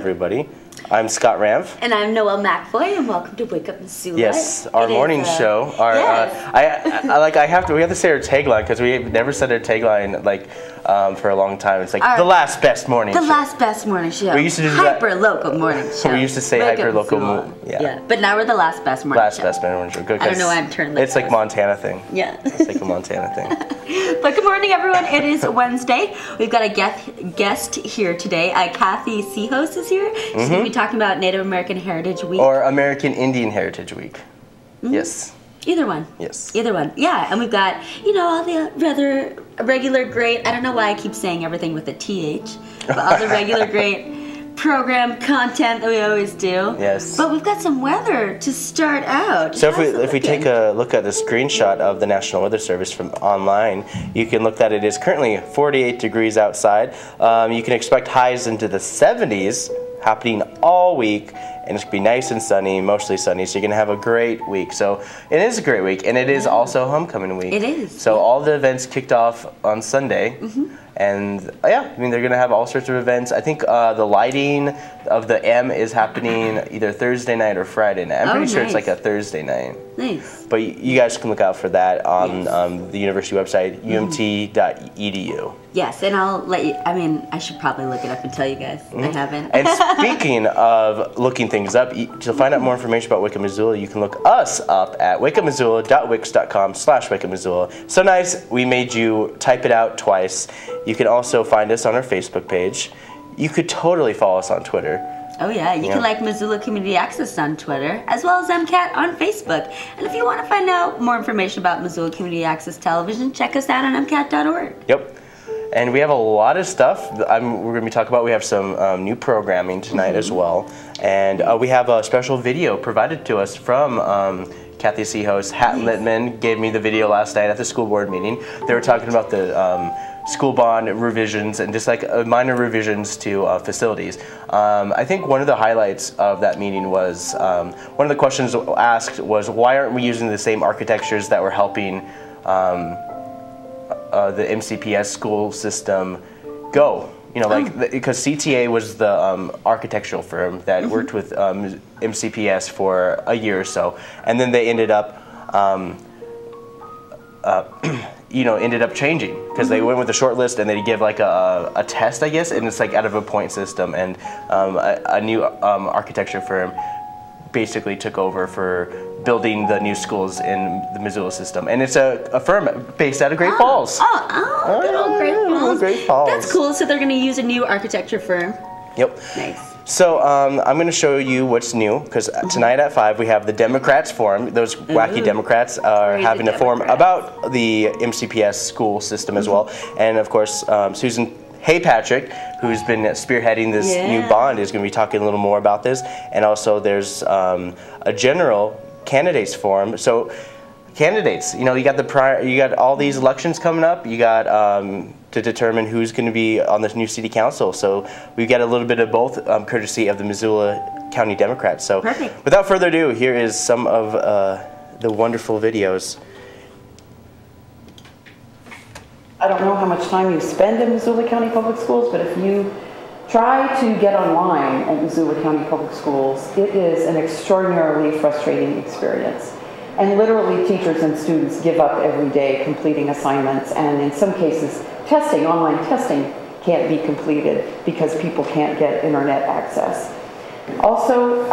everybody. I'm Scott Ramv. And I'm Noelle McFoy, and welcome to Wake Up Missoula. Yes, our morning show. Our, yes. We have to say our tagline because we've never said our tagline for a long time. It's like the last best morning show. The last best morning show. We used to do hyper-local morning show. We used to say hyper-local. Yeah. But now we're the last best morning show. Last best morning show. Good. I don't know why I'm turning like it's like Montana thing. Yeah. It's like a Montana thing. But good morning, everyone. It is Wednesday. We've got a guest here today. Cathy Chihosz is here. She's going to be talking about Native American Heritage Week. Or American Indian Heritage Week. Yes. Either one. Yes. Either one. Yeah, and we've got, all the rather regular great, I don't know why I keep saying everything with a TH, but all the regular great program content that we always do. Yes. But we've got some weather to start out. So if we take a look at the screenshot of the National Weather Service from online, you can look that it is currently 48 degrees outside. You can expect highs into the 70s happening all week, and it's going to be nice and sunny, mostly sunny, so you're going to have a great week. So it is a great week, and it is also homecoming week. It is. So all the events kicked off on Sunday, and they're going to have all sorts of events. I think the lighting of the M is happening either Thursday night or Friday night. I'm pretty sure it's like a Thursday night. Nice. But you guys can look out for that on the university website, umt.edu. Yes, and I'll let you, I should probably look it up and tell you guys. I haven't. And speaking of looking things up, to find out more information about Wake Up Missoula, you can look us up at wakeupmissoula.wix.com/wakeupmissoula. So nice, we made you type it out twice. You can also find us on our Facebook page. You could totally follow us on Twitter. Oh yeah, you can like Missoula Community Access on Twitter, as well as MCAT on Facebook. And if you want to find out more information about Missoula Community Access Television, check us out on MCAT.org. Yep. And we have a lot of stuff we're going to be talking about. We have some new programming tonight as well. And we have a special video provided to us from Cathy Chihosz. Hat Littman gave me the video last night at the school board meeting. They were talking about the school bond revisions and just like minor revisions to facilities. I think one of the highlights of that meeting was, one of the questions asked was, why aren't we using the same architectures that were helping the MCPS school system go? Because CTA was the architectural firm that worked with MCPS for a year or so, and then they ended up changing because they went with a short list and they give like a test, I guess, and it's like out of a point system, and a new architecture firm basically took over for building the new schools in the Missoula system, and it's a firm based out of Great Falls. Good old Great Falls. Great Falls. That's cool. So they're going to use a new architecture firm. Yep. Nice. So I'm going to show you what's new, because tonight at 5 we have the Democrats Forum. Those wacky Democrats are having a forum about the MCPS school system as well, and of course Susan Patrick, who's been spearheading this new bond, is going to be talking a little more about this. And also there's a general candidates forum. So candidates, you got all these elections coming up. You got to determine who's going to be on this new city council. So we get a little bit of both, courtesy of the Missoula County Democrats. So without further ado, here is some of the wonderful videos. I don't know how much time you spend in Missoula County Public Schools, but if you try to get online at Missoula County Public Schools, it is an extraordinarily frustrating experience. And literally teachers and students give up every day completing assignments, and in some cases online testing can't be completed because people can't get internet access. Also,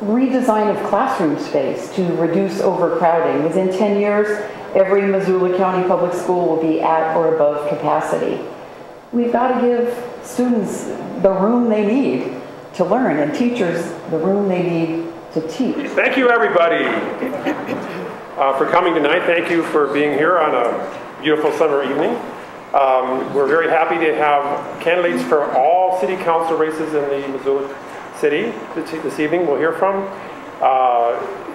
redesign of classroom space to reduce overcrowding. Within 10 years, every Missoula County Public School will be at or above capacity. We've got to give students the room they need to learn, and teachers the room they need to teach. Thank you, everybody, for coming tonight. Thank you for being here on a beautiful summer evening. We're very happy to have candidates for all city council races in the Missoula City this evening. We'll hear from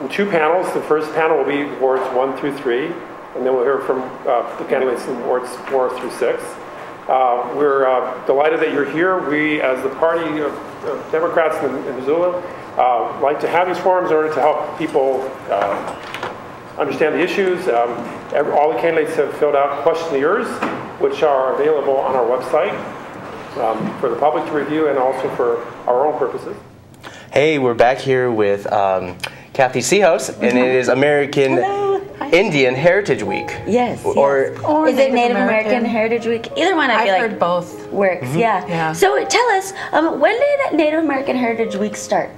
in 2 panels. The first panel will be wards 1 through 3, and then we'll hear from the candidates in wards 4 through 6. We're delighted that you're here. We, as the party of Democrats in Missoula, like to have these forums in order to help people understand the issues. All the candidates have filled out questionnaires, which are available on our website. for the public to review and also for our own purposes. Hey, we're back here with Cathy Chihosz, and it is American Indian Heritage Week. Yes. Or is it Native American Heritage Week? Either one, I feel like heard both. Works. Yeah. So tell us, when did Native American Heritage Week start?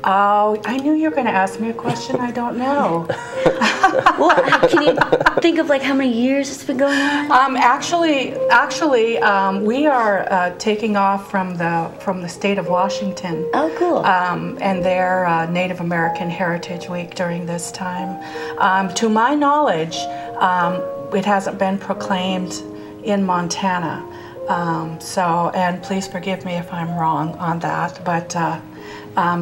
Oh, I knew you were going to ask me a question I don't know. Well, can you think of like how many years it's been going on? Actually, we are taking off from the state of Washington. Oh, cool. And their Native American Heritage Week during this time. To my knowledge, it hasn't been proclaimed in Montana. And please forgive me if I'm wrong on that, but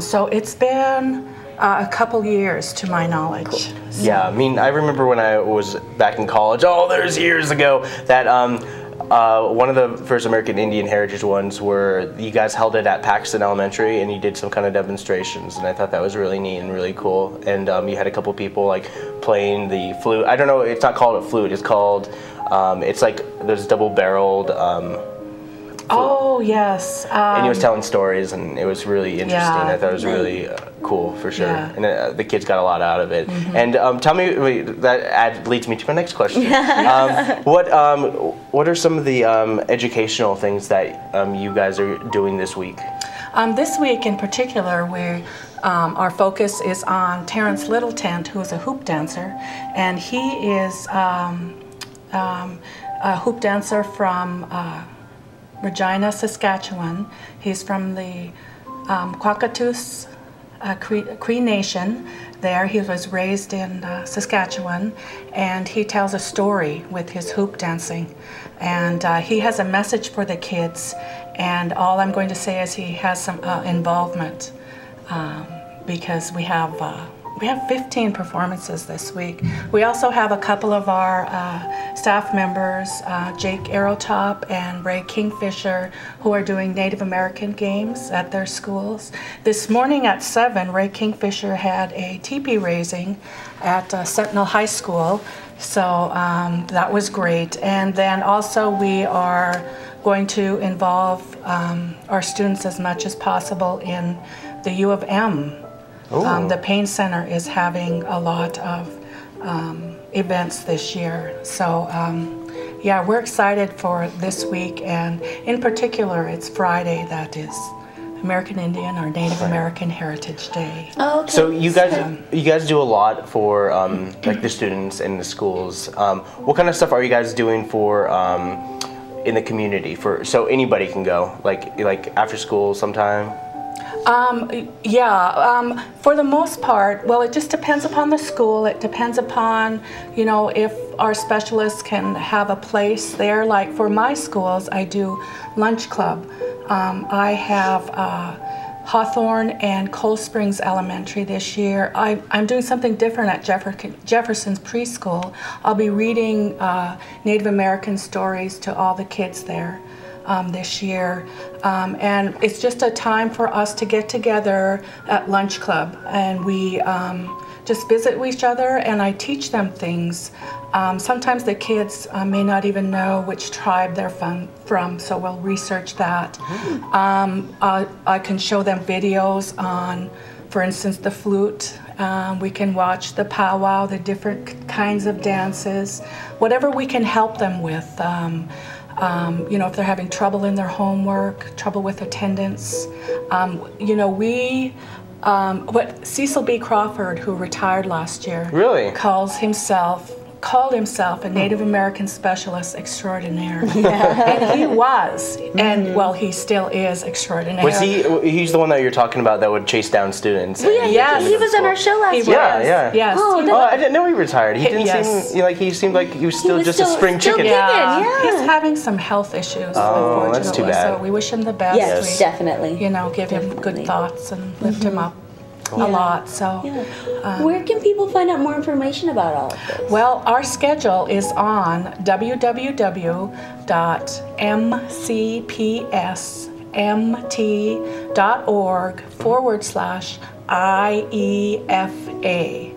so it's been a couple years to my knowledge. Cool. So. Yeah, I mean, I remember when I was back in college, there's years ago, that one of the first American Indian Heritage ones were, you guys held it at Paxton Elementary and you did some kind of demonstrations, and I thought that was really neat and really cool. And you had a couple people like playing the flute. I don't know, it's not called a flute, it's called, it's like those double-barreled oh, yes. And he was telling stories, and it was really interesting. Yeah. I thought it was really cool, for sure. Yeah. And the kids got a lot out of it. And tell me, that leads me to my next question. What are some of the educational things that you guys are doing this week? This week in particular, our focus is on Terrence Littleton, who is a hoop dancer, and he is a hoop dancer from Regina, Saskatchewan. He's from the Kwakatus Cree Nation there. He was raised in Saskatchewan, and he tells a story with his hoop dancing. And he has a message for the kids, and all I'm going to say is he has some involvement because we have 15 performances this week. We also have a couple of our staff members, Jake Arrowtop and Ray Kingfisher, who are doing Native American games at their schools. This morning at 7, Ray Kingfisher had a teepee raising at Sentinel High School, so that was great. And then also we are going to involve our students as much as possible in the U of M. The Pain Center is having a lot of events this year. So yeah, we're excited for this week, and in particular, it's Friday that is American Indian or Native American Heritage Day. Okay. So you guys do a lot for like the students in the schools. What kind of stuff are you guys doing for in the community, so anybody can go, like after school sometime? For the most part, well, it just depends upon the school. It depends upon, if our specialists can have a place there. Like for my schools, I do lunch club. I have Hawthorne and Cold Springs Elementary this year. I'm doing something different at Jefferson's preschool. I'll be reading Native American stories to all the kids there. This year, and it's just a time for us to get together at lunch club, and we just visit each other, and I teach them things. Sometimes the kids may not even know which tribe they're from, so we'll research that. I can show them videos on, for instance, the flute. We can watch the powwow, the different kinds of dances, whatever we can help them with. If they're having trouble in their homework, trouble with attendance. Cecil B. Crawford, who retired last year, really called himself a Native American specialist extraordinaire. And he was, and well, he still is extraordinaire. Was he's the one that you're talking about that would chase down students? Well, he was on our show last year. Yeah. Yes. I didn't know he retired. He didn't seem like he seemed like he was still just a spring chicken. Yeah. He's having some health issues, unfortunately. That's too bad. So we wish him the best. Yes, definitely. Give him good thoughts and lift him up a lot. So, where can people find out more information about all of this? Well, our schedule is on www.mcpsmt.org/IEFA.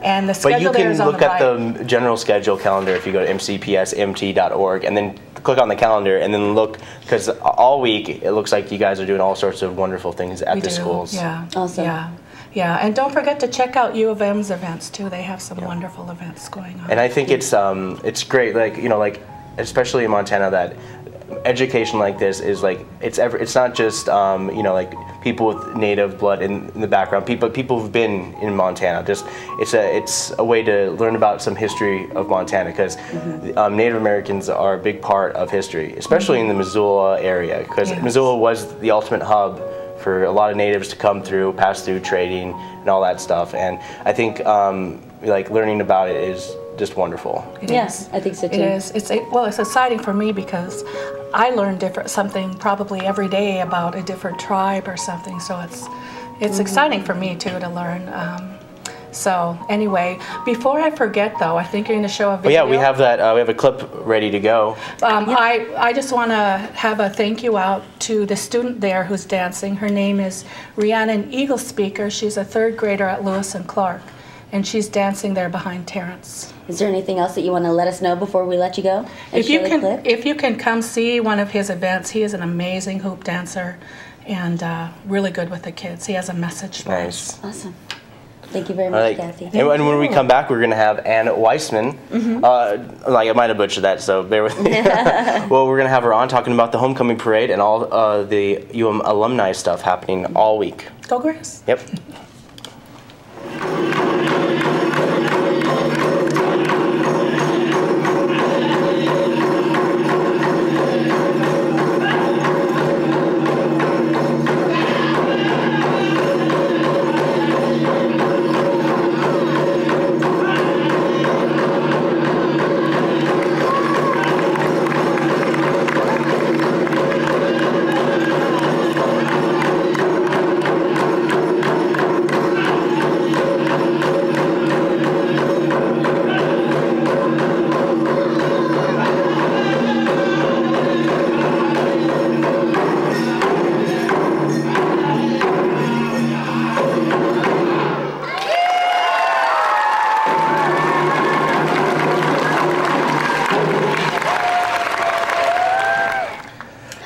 And the schedule But you can there is on look the at the general schedule calendar if you go to mcpsmt.org and then click on the calendar and then look, because all week it looks like you guys are doing all sorts of wonderful things at the schools. Yeah. Awesome. Yeah, and don't forget to check out U of M's events too. They have some wonderful events going on. And I think it's great, like, you know, like, especially in Montana, that education like this is like, it's not just you know, like people with native blood in the background, people who've been in Montana. Just it's a way to learn about some history of Montana, because Native Americans are a big part of history, especially in the Missoula area, because Missoula was the ultimate hub for a lot of natives to come through, pass through, trading and all that stuff. And I think like learning about it is just wonderful. Yes, I think so too. It is. It's exciting for me because I learn something probably every day about a different tribe or something. So it's exciting for me too to learn. So anyway, before I forget though, I think you're going to show a video. Oh, yeah, we have that. We have a clip ready to go. I just want to have a thank you out to the student there who's dancing. Her name is Rhiannon Eagle Speaker. She's a 3rd grader at Lewis and Clark, and she's dancing there behind Terrence. Is there anything else that you want to let us know before we let you go? If you can come see one of his events, he is an amazing hoop dancer and really good with the kids. He has a message for us. Awesome. Thank you very much, Cathy. And when we come back, we're going to have Ann Weissman. Like, I might have butchered that, so bear with me. Well, we're going to have her on talking about the homecoming parade and all the UM alumni stuff happening all week. Go Grace. Yep.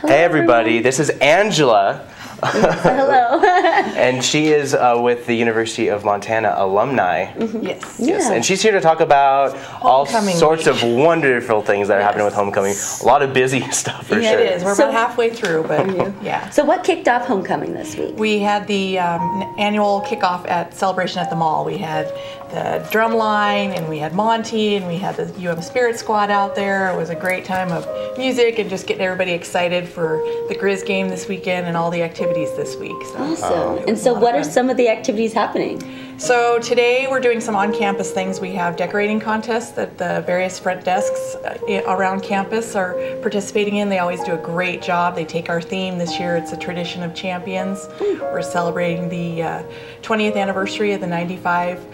Hey everybody, this is Angela. Hello. And she is with the University of Montana alumni. Yes. Yes, and she's here to talk about all sorts of wonderful things that are happening with homecoming. A lot of busy stuff for sure. It is. We're about halfway through, but yeah. So what kicked off homecoming this week? We had the annual kickoff at Celebration at the Mall. We had the drum line, and we had Monty, and we had the UM Spirit Squad out there. It was a great time of music and just getting everybody excited for the Grizz game this weekend and all the activities this week. So, awesome. And so what are some of the activities happening? So today we're doing some on-campus things. We have decorating contests that the various front desks around campus are participating in. They always do a great job. They take our theme. This year it's a tradition of champions. We're celebrating the 20th anniversary of the 95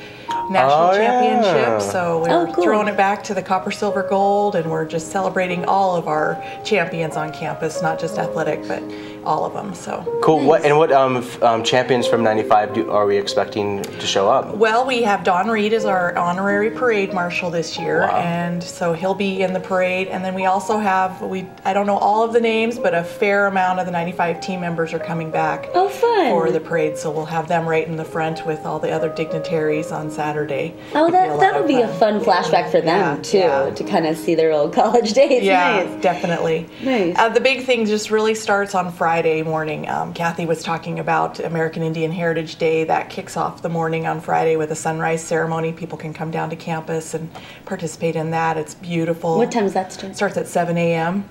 National Championship. So we're throwing it back to the copper, silver, gold, and we're just celebrating all of our champions on campus, not just athletic, but all of them. So cool. Nice. What champions from '95 are we expecting to show up? Well, we have Don Reed as our honorary parade marshal this year, and so he'll be in the parade. And then we also have I don't know all of the names, but a fair amount of the '95 team members are coming back. Oh, fun! For the parade, so we'll have them right in the front with all the other dignitaries on Saturday. Oh, that'll be a fun flashback for them too, to kind of see their old college days. Yeah, nice. Definitely. Nice. The big thing just really starts on Friday morning. Cathy was talking about American Indian Heritage Day. That kicks off the morning on Friday with a sunrise ceremony. People can come down to campus and participate in that. It's beautiful. What time does that start? Starts at 7 a.m.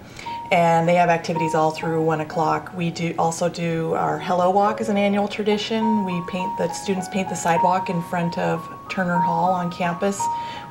And they have activities all through 1 o'clock. We also do our Hello Walk as an annual tradition. The students paint the sidewalk in front of Turner Hall on campus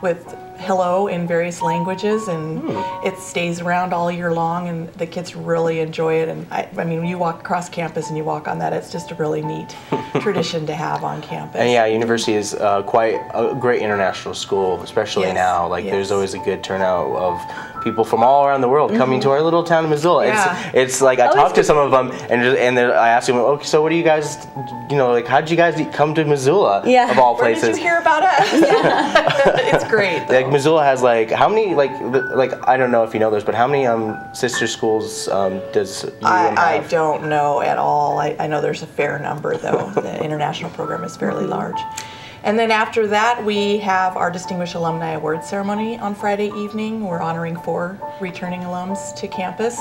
with hello in various languages, and it stays around all year long, and the kids really enjoy it. And I mean, when you walk across campus and you walk on that, it's just a really neat tradition to have on campus. And yeah, university is quite a great international school, especially now. Like there's always a good turnout of people from all around the world coming to our little town of Missoula. Yeah. It's like I talked to some of them, and I asked them, okay, so what do you guys, like, how did you guys come to Missoula of all places? Where did you hear about about us. It's great. Though. Like Missoula has like how many like I don't know if you know this, but how many sister schools does UM have? I don't know at all. I know there's a fair number though. The international program is fairly large. And then after that, we have our Distinguished Alumni Award Ceremony on Friday evening. We're honoring 4 returning alums to campus.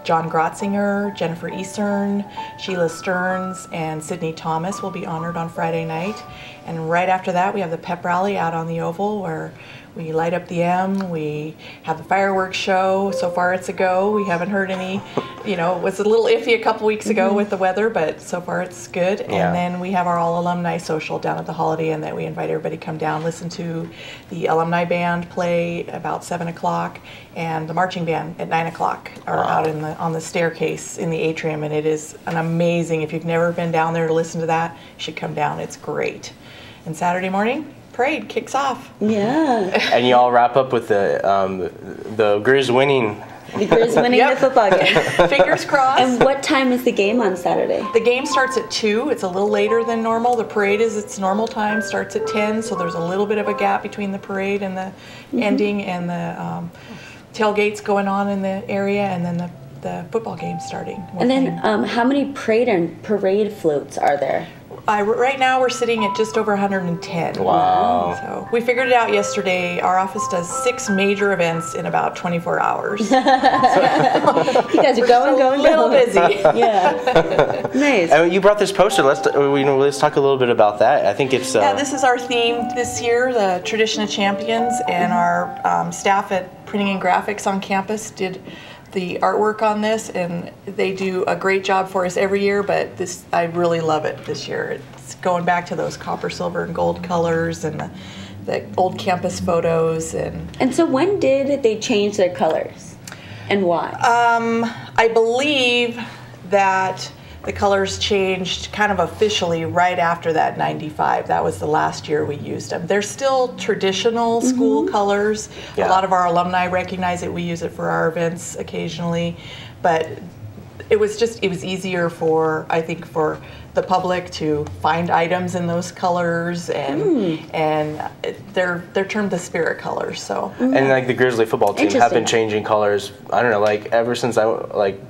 John Grotzinger, Jennifer Eastern, Sheila Stearns, and Sydney Thomas will be honored on Friday night. And right after that, we have the pep rally out on the Oval where we light up the M, we have the fireworks show. So far it's a go. We haven't heard any, it was a little iffy a couple weeks ago with the weather, but so far it's good. Yeah. And then we have our all alumni social down at the Holiday Inn that we invite everybody to come down, listen to the alumni band play about 7 o'clock and the marching band at 9 o'clock are out on the staircase in the atrium, and it is an amazing, if you've never been down there to listen to that, you should come down. It's great. And Saturday morning, parade kicks off. Yeah. And you all wrap up with the Grizz winning. The Grizz winning the football game. Fingers crossed. And what time is the game on Saturday? The game starts at 2. It's a little later than normal. The parade is its normal time, starts at 10, so there's a little bit of a gap between the parade and the ending and the tailgates going on in the area, and then the football game starting. And then how many parade floats are there? Right now we're sitting at just over 110. Wow. So we figured it out yesterday. Our office does 6 major events in about 24 hours. You guys are going. A little busy. Yeah. Nice. And you brought this poster. Let's talk a little bit about that. I think it's yeah, this is our theme this year, the Tradition of Champions, and our staff at Printing and Graphics on campus did the artwork on this, and they do a great job for us every year, but I really love it this year. It's going back to those copper, silver, and gold colors and the old campus photos. And so when did they change their colors, and why? I believe that the colors changed kind of officially right after that 95. That was the last year we used them. They're still traditional school colors. Yeah. A lot of our alumni recognize it. We use it for our events occasionally. But it was easier for the public to find items in those colors, and they're termed the spirit colors. So and like the Grizzly football team have been changing colors. I don't know, like ever since I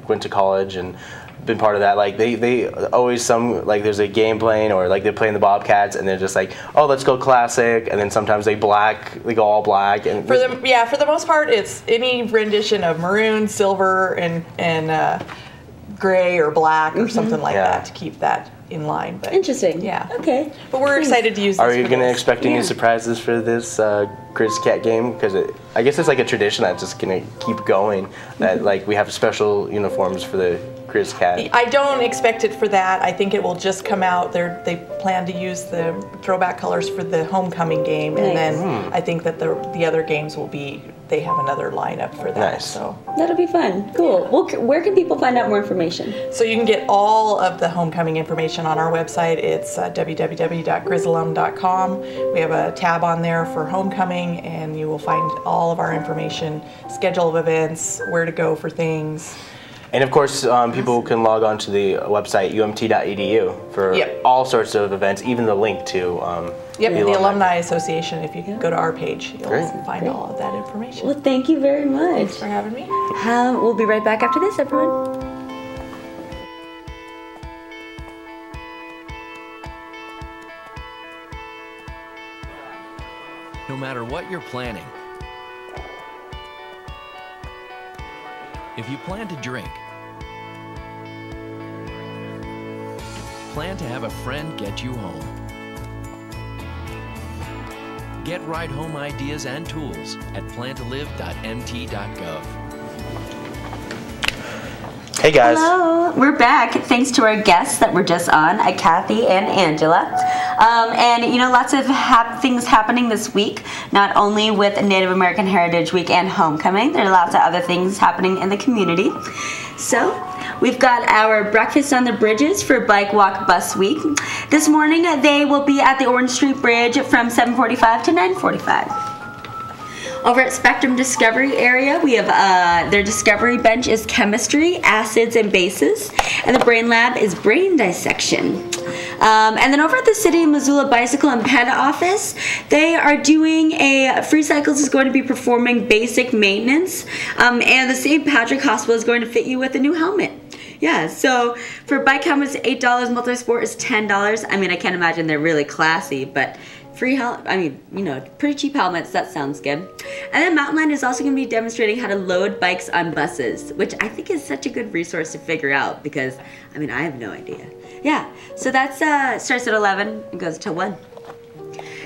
went to college and been part of that. Like they always there's a game playing, or like they're playing the Bobcats and they're just like, oh, let's go classic, and then sometimes they go all black. And for the most part, it's any rendition of maroon, silver, and gray or black or something like that to keep that in line. But interesting. Yeah. Okay. But we're excited to use this. Are you going to expect any surprises for this Grizz Cat game? Because I guess it's like a tradition that's just going to keep going. That like we have special uniforms for the Grizz Cat. I don't expect it for that. I think it will just come out. They plan to use the throwback colors for the homecoming game, and then I think that the other games will be. They have another lineup for that. Nice. So that'll be fun. Cool. Well, where can people find out more information? So you can get all of the homecoming information on our website. It's www.grizzalum.com. We have a tab on there for homecoming, and you will find all of our information, schedule of events, where to go for things. And of course, people can log on to the website umt.edu for all sorts of events, even the link to the Alumni Association. If you go to our page, you'll find all of that information. Well, thank you very much. Thanks for having me. We'll be right back after this, everyone. No matter what you're planning, if you plan to drink, plan to have a friend get you home. Get ride home ideas and tools at plantolive.mt.gov. Hey guys. Hello, we're back thanks to our guests that were just on, Cathy and Angela. And lots of things happening this week, not only with Native American Heritage Week and Homecoming, there are lots of other things happening in the community. So, we've got our Breakfast on the Bridges for Bike Walk Bus Week. This morning, they will be at the Orange Street Bridge from 7:45 to 9:45. Over at Spectrum Discovery area, we have their Discovery Bench is Chemistry, Acids, and Bases, and the Brain Lab is Brain Dissection. And then over at the City of Missoula Bicycle and Ped Office, they are doing Free Cycles is going to be performing basic maintenance, and the St. Patrick Hospital is going to fit you with a new helmet. Yeah, so for bike helmets, $8, multi-sport is $10. I mean, I can't imagine they're really classy, but free helmet, I mean, you know, pretty cheap helmets, that sounds good. And then Mountain Line is also going to be demonstrating how to load bikes on buses, which I think is such a good resource to figure out because, I mean, I have no idea. Yeah, so that's starts at 11 and goes till 1.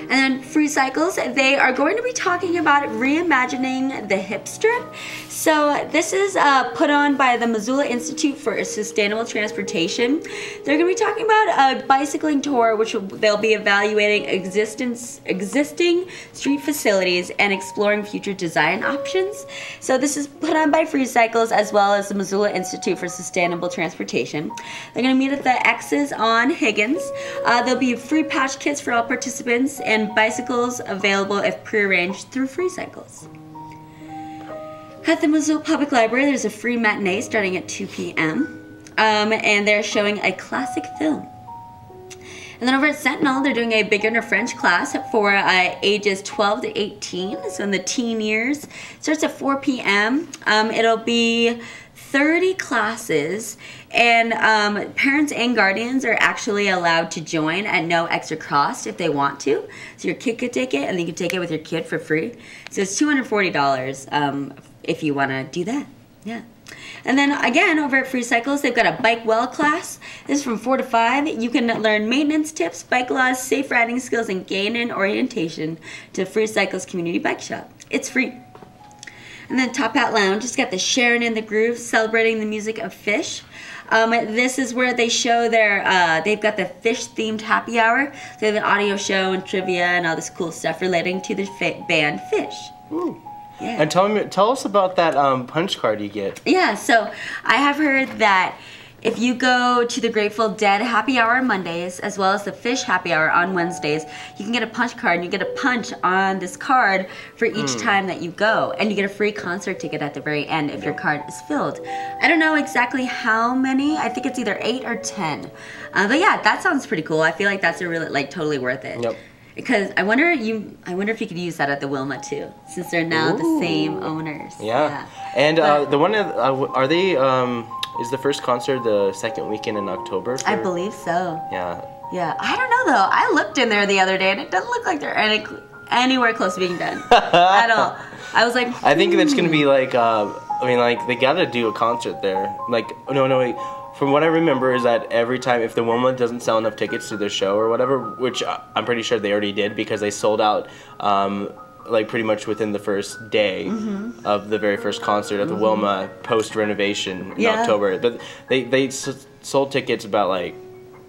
And then Free Cycles, they are going to be talking about reimagining the hip strip. So this is put on by the Missoula Institute for Sustainable Transportation. They're going to be talking about a bicycling tour, which they'll be evaluating existing street facilities and exploring future design options. So this is put on by Free Cycles as well as the Missoula Institute for Sustainable Transportation. They're going to meet at the X's on Higgins. There'll be free patch kits for all participants and bicycles available if prearranged through Free Cycles. At the Missoula Public Library, there's a free matinee starting at 2 p.m. And they're showing a classic film. And then over at Sentinel, they're doing a beginner French class for ages 12 to 18, so in the teen years. It starts at 4 p.m. It'll be 30 classes, and parents and guardians are actually allowed to join at no extra cost if they want to. So your kid could take it, and you can take it with your kid for free. So it's $240 if you want to do that. Yeah. And then again, over at Free Cycles, they've got a bike well class. This is from 4 to 5. You can learn maintenance tips, bike laws, safe riding skills, and gain an orientation to Free Cycles Community Bike Shop. It's free. And then Top Hat Lounge has got the Sharon in the Groove, celebrating the music of Fish. This is where they show their, they've got the Fish-themed happy hour. They have an audio show and trivia and all this cool stuff relating to the band Fish. Ooh. Yeah. And tell us about that punch card you get. Yeah, so I have heard that if you go to the Grateful Dead happy hour on Mondays, as well as the Fish happy hour on Wednesdays, you can get a punch card, and you get a punch on this card for each time that you go. And you get a free concert ticket at the very end if your card is filled. I don't know exactly how many. I think it's either 8 or 10. But yeah, that sounds pretty cool. I feel like that's a really, like, totally worth it. Yep. Because I wonder if you could use that at the Wilma too, since they're now the same owners. Yeah. And the one, are they, is the first concert the second weekend in October? I believe so. Yeah. Yeah. I don't know though. I looked in there the other day and it doesn't look like they're anywhere close to being done at all. I was like, I think that's going to be like, I mean, like, they got to do a concert there. Like, no, wait. From what I remember is that every time, if the Wilma doesn't sell enough tickets to their show or whatever, which I'm pretty sure they already did because they sold out like pretty much within the first day of the very first concert at the Wilma post-renovation in October. But they sold tickets about like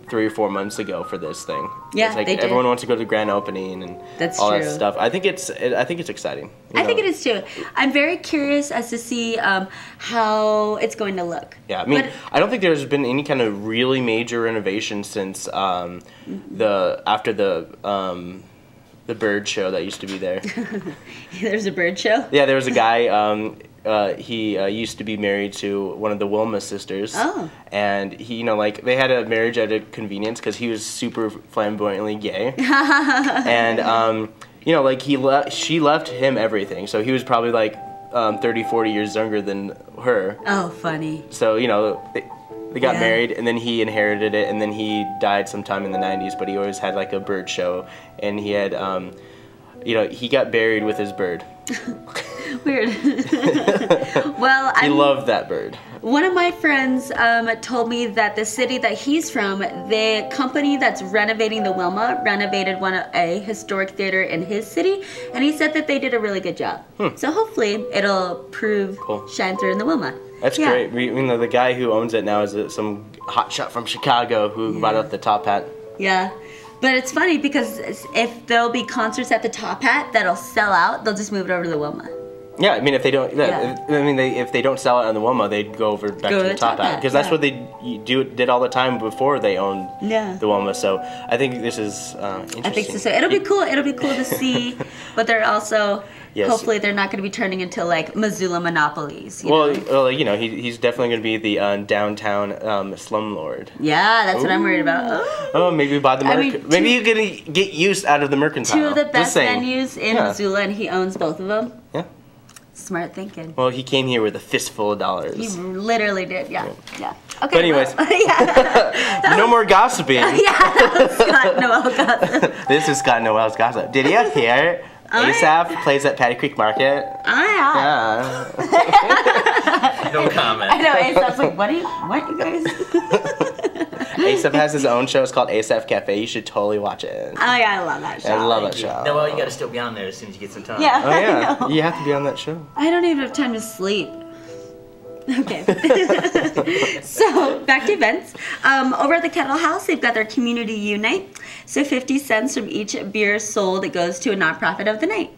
3 or 4 months ago for this thing. Yeah, it's like they did. Everyone wants to go to the grand opening and all that stuff. I think it's exciting. I think it is too. I'm very curious as to see how it's going to look. Yeah, I mean, I don't think there's been any kind of really major renovation since after the bird show that used to be there. There's a bird show? Yeah, there was a guy. He used to be married to one of the Wilma sisters. Oh. And he, you know, like, they had a marriage at a convenience because he was super flamboyantly gay. And, you know, like, she left him everything. So he was probably, like, 30, 40 years younger than her. Oh, funny. So, you know, they got married, and then he inherited it, and then he died sometime in the 90s, but he always had, like, a bird show. And he had, you know, he got buried with his bird. Weird. Well, he loved that bird. One of my friends told me that the city that he's from, the company that's renovating the Wilma renovated a historic theater in his city, and he said that they did a really good job. So hopefully it'll shine through in the Wilma. That's great. You know, the guy who owns it now is some hotshot from Chicago who brought up the Top Hat. Yeah. But it's funny because if there'll be concerts at the Top Hat that'll sell out, they'll just move it over to the Wilma. Yeah, I mean, if they don't, if they don't sell it on the Wilma, they'd go over back to the Top Hat because that's what they did all the time before they owned the Wilma. So I think this is interesting. I think so. It'll be cool. It'll be cool to see, but they're also Yes. Hopefully they're not going to be turning into like Missoula monopolies. Well, you know, he's definitely going to be the downtown slumlord. Yeah, that's what I'm worried about. Oh, maybe buy the mean, maybe you're going to get use out of the mercantile. Two of the best Just saying. venues in Missoula, and he owns both of them. Yeah. Smart thinking. Well, he came here with a fistful of dollars. He literally did, yeah. Okay, but anyways, well, no more gossiping. yeah, that was Scott Noelle gossip. This is Scott Noelle's gossip. Did you hear? Asaph plays at Patty Creek Market. Yeah. No comment. I know, Asaph's like, what you guys? Asaph has his own show. It's called Asaph Cafe. You should totally watch it. Oh yeah, I love that show. I love that show. No, well, you got to still be on there as soon as you get some time. Yeah. Oh yeah, you have to be on that show. I don't even have time to sleep. Okay. So, back to events. Over at the Kettle House, they've got their Community Unite. So 50 cents from each beer sold, it goes to a nonprofit of the night.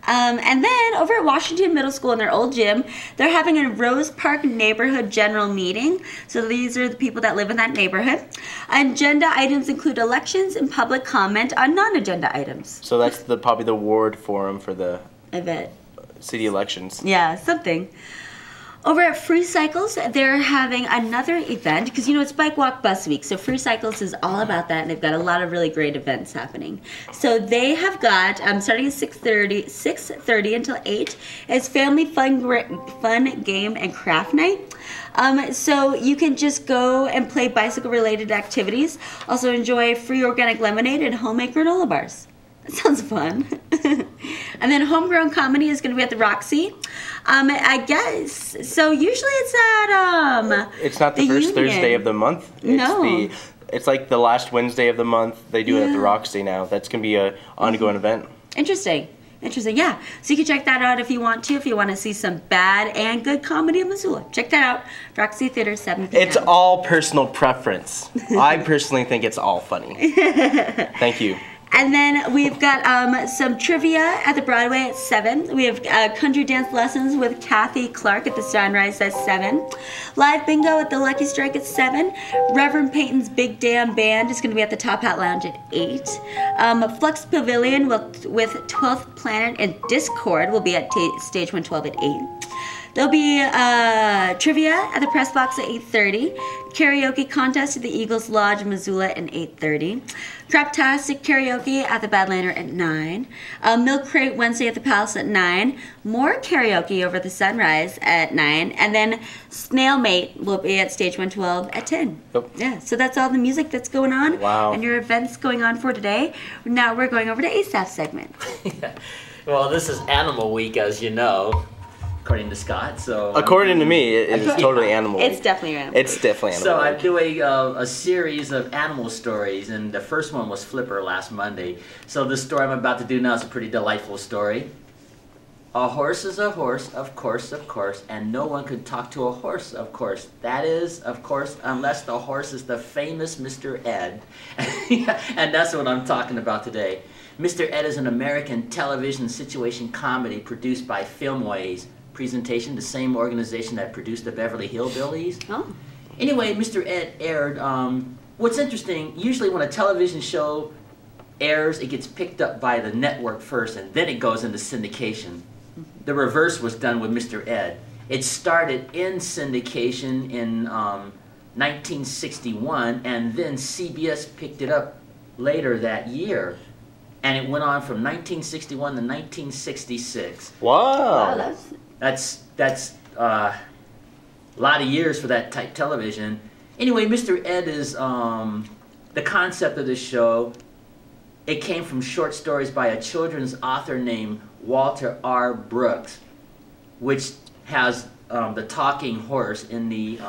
And then over at Washington Middle School in their old gym, they're having a Rose Park neighborhood general meeting. So these are the people that live in that neighborhood. Agenda items include elections and public comment on non-agenda items. So that's probably the ward forum for the event. City elections. Yeah, something. Over at Free Cycles, they're having another event because, you know, it's Bike Walk Bus Week. So Free Cycles is all about that, and they've got a lot of really great events happening. So they have got, starting at 6:30 until 8, it's Family Fun Game and Craft Night. So you can just go and play bicycle-related activities. Also enjoy free organic lemonade and homemade granola bars. That sounds fun. And then Homegrown Comedy is going to be at the Roxy. I guess. So usually it's at It's not the first Union. Thursday of the month. It's it's like the last Wednesday of the month. They do it at the Roxy now. That's going to be an ongoing event. Interesting, yeah. So you can check that out if you want to see some bad and good comedy in Missoula. Check that out. Roxy Theater, 7 p.m. It's all personal preference. I personally think it's all funny. Thank you. And then we've got some trivia at the Broadway at 7. We have country dance lessons with Cathy Clark at the Sunrise at 7. Live bingo at the Lucky Strike at 7. Reverend Peyton's Big Damn Band is going to be at the Top Hat Lounge at 8. Flux Pavilion with 12th Planet and Discord will be at Stage 112 at 8. There'll be trivia at the Press Box at 8:30. Karaoke contest at the Eagles Lodge, Missoula at 8:30. Craptastic karaoke at the Badlander at 9. Milk Crate Wednesday at the Palace at 9. More karaoke over the Sunrise at 9. And then Snail Mate will be at Stage 112 at 10. Yep. Yeah, so that's all the music that's going on. Wow. And your events going on for today. Now we're going over to Asaph's segment. Well, this is Animal Week, as you know. According to Scott, so according to me, it's totally animal. It's definitely animal. It's definitely animal. So I do a series of animal stories, and the first one was Flipper last Monday. So the story I'm about to do now is a pretty delightful story. A horse is a horse, of course, and no one could talk to a horse, of course. That is, of course, unless the horse is the famous Mr. Ed. And that's what I'm talking about today. Mr. Ed is an American television situation comedy produced by Filmways. Presentation, the same organization that produced the Beverly Hillbillies. Oh. Anyway, Mr. Ed aired, what's interesting, usually when a television show airs, it gets picked up by the network first and then it goes into syndication. The reverse was done with Mr. Ed. It started in syndication in 1961 and then CBS picked it up later that year. And it went on from 1961 to 1966. Wow. That's a lot of years for that type television. Anyway, Mr. Ed is the concept of this show. It came from short stories by a children's author named Walter R. Brooks, which has the talking horse in the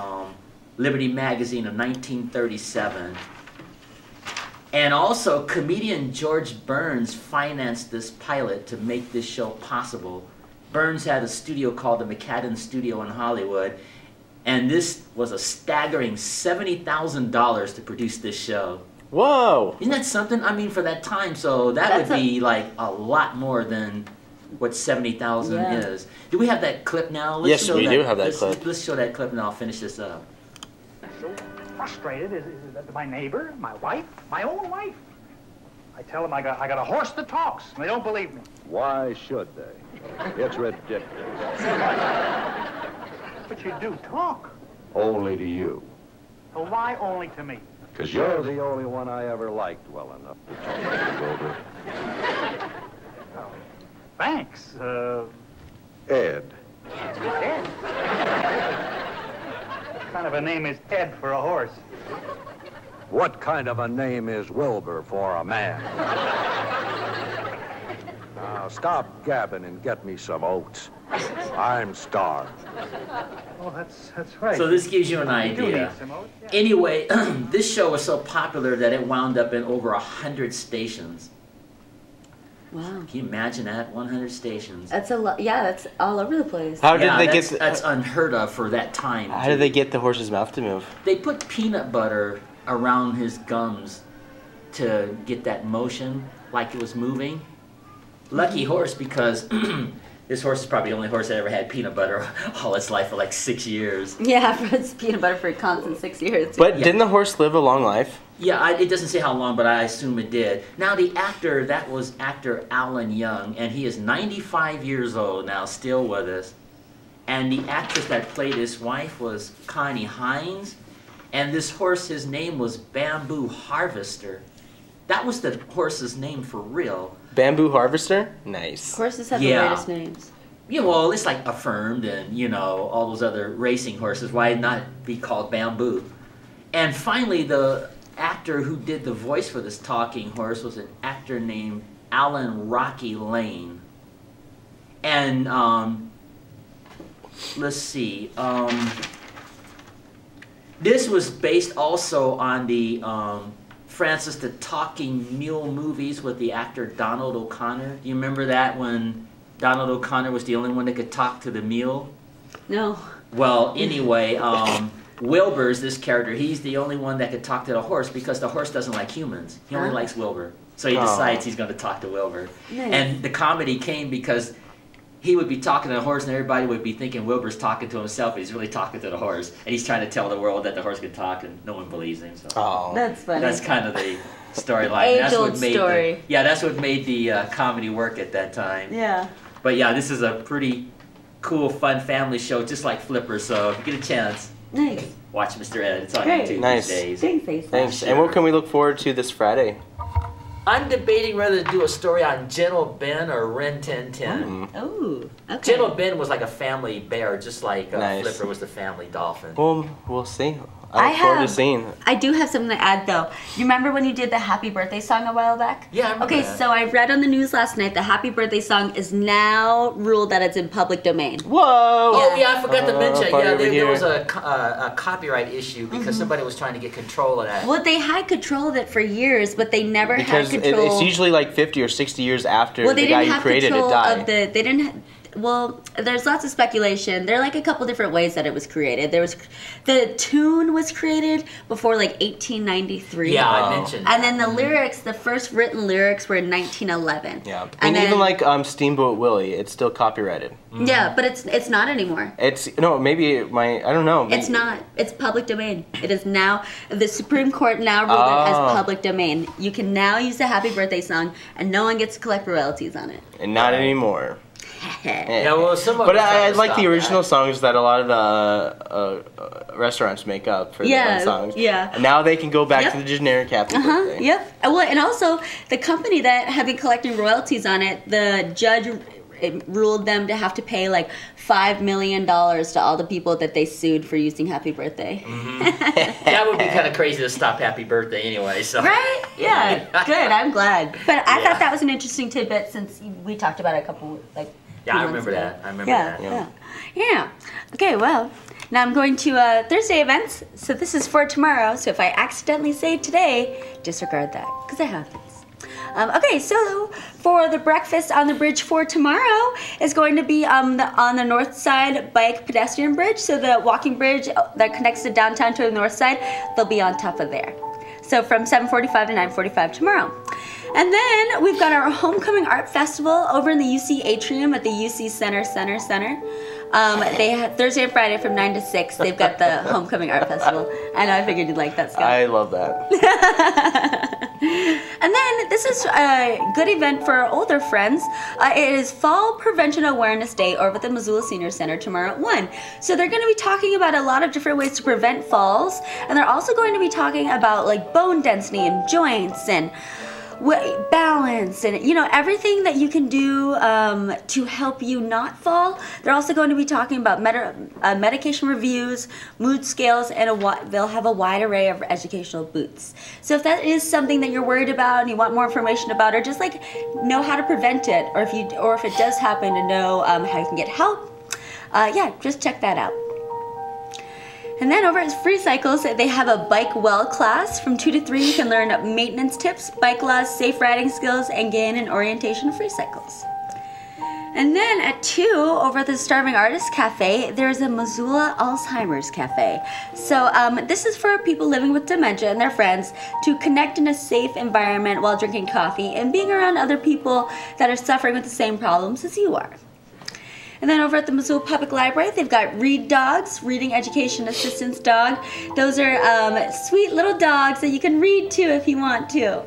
Liberty magazine of 1937. And also, comedian George Burns financed this pilot to make this show possible. Burns had a studio called the McCadden Studio in Hollywood, and this was a staggering $70,000 to produce this show. Whoa! Isn't that something? I mean, for that time, so that would be like a lot more than what 70,000 is. Do we have that clip now? Yes, we do have that clip. Let's show that clip and I'll finish this up. So frustrated is that my neighbor, my wife, my own wife. I tell them I got a horse that talks, and they don't believe me. Why should they? It's ridiculous. But you do talk. Only to you. So why only to me? Because you're the only one I ever liked well enough to talk to, Wilbur. Thanks. Ed. Ed. What kind of a name is Ed for a horse? What kind of a name is Wilbur for a man? Now, stop gabbing and get me some oats. I'm starved. Oh, that's right. So this gives you an You do idea. need some oats, yeah. Anyway, this show was so popular that it wound up in over 100 stations. Wow. Can you imagine that? 100 stations. That's a lot. Yeah, that's all over the place. How did Yeah, they that's, get? that's unheard of for that time. How did they get the horse's mouth to move? They put peanut butter around his gums to get that motion, like it was moving. Lucky horse, because this horse is probably the only horse that ever had peanut butter all its life for like 6 years. Yeah, for its peanut butter for a constant 6 years. But didn't the horse live a long life? Yeah, it doesn't say how long, but I assume it did. Now the actor, that was actor Alan Young, and he is 95 years old now, still with us. And the actress that played his wife was Connie Hines, and this horse, his name was Bamboo Harvester. That was the horse's name for real. Bamboo Harvester? Nice. Horses have Yeah. the greatest names. Yeah, well, it's like Affirmed and, you know, all those other racing horses. Why not be called Bamboo? And finally, the actor who did the voice for this talking horse was an actor named Alan Rocky Lane. And, let's see, this was based also on the Francis the Talking Mule movies with the actor Donald O'Connor. Do you remember that, when Donald O'Connor was the only one that could talk to the mule? No. Well, anyway, Wilbur's this character. He's the only one that could talk to the horse because the horse doesn't like humans. He only likes Wilbur. So he decides he's going to talk to Wilbur. Nice. And the comedy came because he would be talking to the horse and everybody would be thinking Wilbur's talking to himself, but he's really talking to the horse. And he's trying to tell the world that the horse can talk and no one believes him. So That's funny. that's kind of the storyline. That's Age-old what made story. that's what made the comedy work at that time. Yeah. But yeah, this is a pretty cool, fun family show, just like Flipper. So if you get a chance, Nice. watch Mr. Ed. It's on Great. YouTube Nice. these days. Thanks. And what can we look forward to this Friday? I'm debating whether to do a story on Gentle Ben or Ren 1010. Oh, okay. Gentle Ben was like a family bear, just like Nice. Flipper was the family dolphin. Well, we'll see. I look forward to seeing. I do have something to add, though. You remember when you did the Happy Birthday song a while back? Yeah, I remember Okay, that. so I read on the news last night the Happy Birthday song is now ruled that it's in public domain. Whoa! Oh yeah, I forgot to mention. party Yeah, over there here. was a copyright issue because somebody was trying to get control of that. Well, they had control of it for years, but they never Because had control. it's usually like 50 or 60 years after well, they the guy didn't who have created it control died. of the. They didn't. Well, there's lots of speculation. There are like a couple different ways that it was created. There was the tune was created before like 1893. Yeah, I mentioned. And then the lyrics, the first written lyrics were in 1911. Yeah, And and then, even like Steamboat Willie, it's still copyrighted. Yeah, but it's not anymore. It's maybe I don't know. It's not. It's public domain. It is now. The Supreme Court now ruled it as public domain. You can now use the Happy Birthday song, and no one gets to collect royalties on it. And not anymore. Yeah, well, some of But us tried I to like the stop original that. songs that a lot of restaurants make up for their own songs. Yeah. And now they can go back Yep. to the generic Happy Birthday. Yep. Well, and also the company that had been collecting royalties on it, the judge ruled them to have to pay like $5 million to all the people that they sued for using Happy Birthday. That would be kind of crazy to stop Happy Birthday anyway. So. Right? Yeah. Good. I'm glad. But I thought that was an interesting tidbit since we talked about it a couple Yeah, I few remember months ago. that. I remember that. Yeah. Okay, well, now I'm going to Thursday events, so this is for tomorrow. So if I accidentally say today, disregard that, because it happens. Okay, so for the breakfast on the bridge for tomorrow is going to be on the north side bike pedestrian bridge. So the walking bridge that connects the downtown to the north side, they'll be on top of there. So from 7:45 to 9:45 tomorrow. And then we've got our Homecoming Art Festival over in the UC Atrium at the UC Center. They have Thursday and Friday from 9 to 6. They've got the Homecoming Art Festival. I know, I figured you'd like that, Scott. I love that. And then this is is a good event for our older friends. It is Fall Prevention Awareness Day over at the Missoula Senior Center tomorrow at 1. So they're going to be talking about a lot of different ways to prevent falls, and they're also going to be talking about like bone density and joints and balance and everything that you can do to help you not fall. They're also going to be talking about medication reviews, mood scales, and they'll have a wide array of educational booths. So if that is something that you're worried about and you want more information about, or just like know how to prevent it, or if it does happen, to know how you can get help, yeah, just check that out. And then over at Free Cycles, they have a Bike Well class. From 2 to 3, you can learn maintenance tips, bike laws, safe riding skills, and gain an orientation Free Cycles. And then at 2, over at the Starving Artists Cafe, there's a Missoula Alzheimer's Cafe. So this is for people living with dementia and their friends to connect in a safe environment while drinking coffee and being around other people that are suffering with the same problems as you are. And then over at the Missoula Public Library, they've got Read Dogs, Reading Education Assistance Dog. Those are sweet little dogs that you can read to if you want to.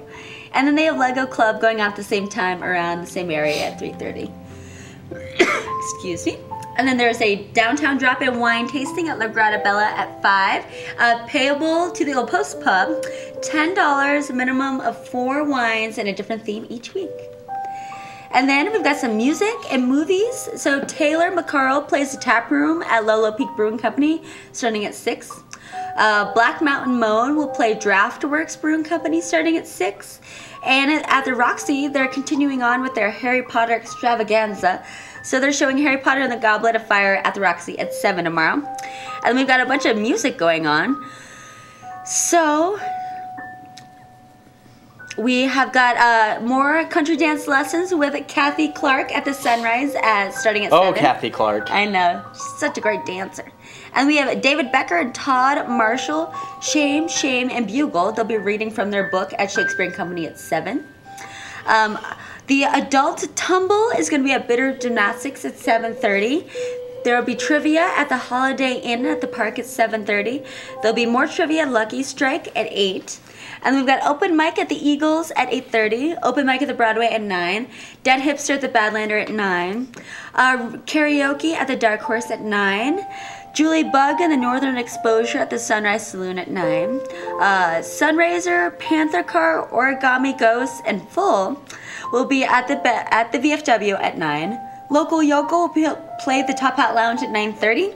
And then they have Lego Club going on at the same time around the same area at 3:30. Excuse me. And then there's a downtown drop-in wine tasting at La Grattabella at 5. Payable to the Old Post Pub, $10, minimum of 4 wines and a different theme each week. And then we've got some music and movies. So Taylor McCarl plays the tap room at Lolo Peak Brewing Company starting at 6. Black Mountain Moan will play Draftworks Brewing Company starting at 6. And at the Roxy, they're continuing on with their Harry Potter extravaganza. So they're showing Harry Potter and the Goblet of Fire at the Roxy at 7 tomorrow. And we've got a bunch of music going on. So we have got more country dance lessons with Cathy Clark at the Sunrise starting at 7. Oh, Cathy Clark. I know. She's such a great dancer. And we have David Becker and Todd Marshall, Shame, Shame, and Bugle. They'll be reading from their book at Shakespeare and Company at 7. The Adult Tumble is going to be at Bitter Gymnastics at 7:30. There will be trivia at the Holiday Inn at the park at 7:30. There'll be more trivia at Lucky Strike at 8. And we've got open mic at the Eagles at 8:30, open mic at the Broadway at 9, Dead Hipster at the Badlander at 9, karaoke at the Dark Horse at 9, Julie Bug and the Northern Exposure at the Sunrise Saloon at 9, Sunraiser, Panther Car, Origami Ghosts, and Full will be at the VFW at 9. Local Yokel will play the Top Hat Lounge at 9:30.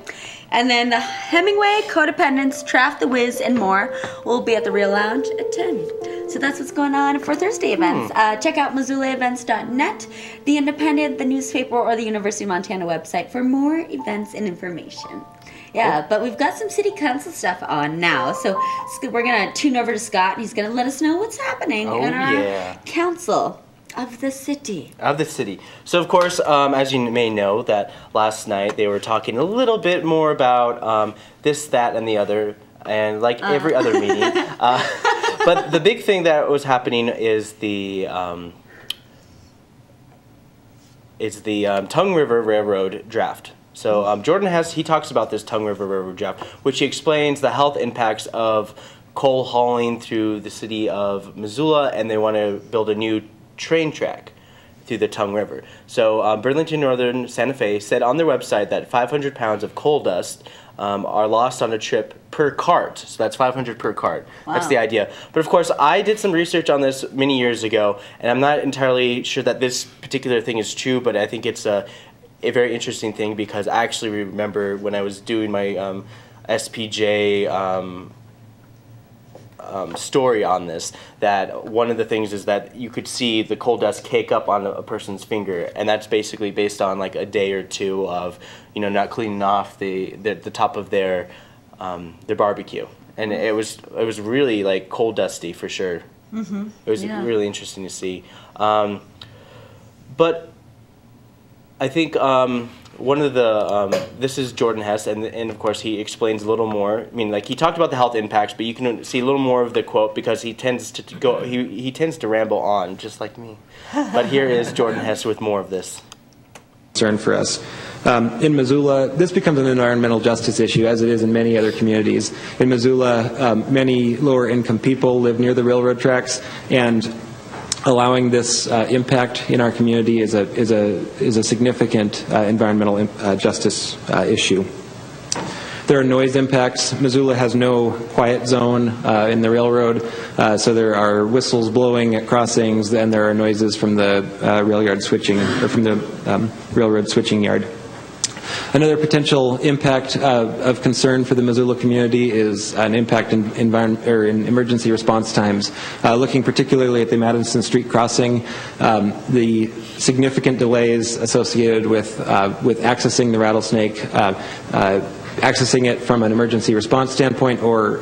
And then the Hemingway, Codependence, Traff the Wiz, and more will be at the Real Lounge at 10. So that's what's going on for Thursday events. Check out MissoulaEvents.net, The Independent, the newspaper, or the University of Montana website for more events and information. Yeah, but we've got some city council stuff on now. So we're going to tune over to Scott, and he's going to let us know what's happening in our council. Of the city. Of the city. So, of course, as you may know, that last night they were talking a little bit more about this, that, and the other, and like every other meeting. But the big thing that was happening is the Tongue River Railroad draft. So Jordan he talks about this Tongue River Railroad draft, which he explains the health impacts of coal hauling through the city of Missoula, and they want to build a new train track through the Tongue River. So Burlington Northern Santa Fe said on their website that 500 pounds of coal dust are lost on a trip per cart. So that's 500 per cart. Wow. That's the idea. But of course, I did some research on this many years ago, and I'm not entirely sure that this particular thing is true, but I think it's a very interesting thing because I actually remember when I was doing my SPJ story on this, that one of the things is that you could see the coal dust cake up on a person's finger, and that's basically based on like a day or two of not cleaning off the top of their barbecue, and it was really like coal dusty for sure. It was really interesting to see, but I think one of the this is Jordan Hess, and of course he explains a little more. I mean, like he talked about the health impacts, but you can see a little more of the quote because he tends to go he tends to ramble on just like me. But here is Jordan Hess with more of this. Concern for us. In Missoula, this becomes an environmental justice issue, as it is in many other communities. In Missoula, many lower income people live near the railroad tracks, and allowing this impact in our community is a significant environmental justice issue. There are noise impacts. Missoula has no quiet zone in the railroad, so there are whistles blowing at crossings, and there are noises from the rail yard switching, or from the railroad switching yard. Another potential impact of concern for the Missoula community is an impact in emergency response times. Looking particularly at the Madison Street crossing, the significant delays associated with accessing the Rattlesnake, accessing it from an emergency response standpoint, or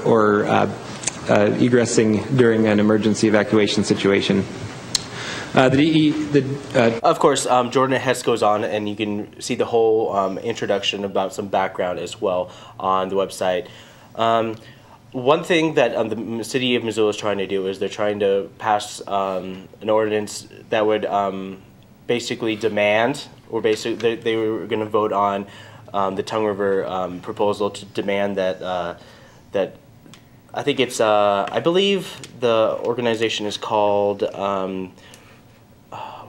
egressing during an emergency evacuation situation. Of course, Jordan Hess goes on, and you can see the whole introduction about some background as well on the website. One thing that the city of Missoula is trying to do is they're trying to pass an ordinance that would basically demand, or basically they were going to vote on the Tongue River proposal to demand that that I think it's I believe the organization is called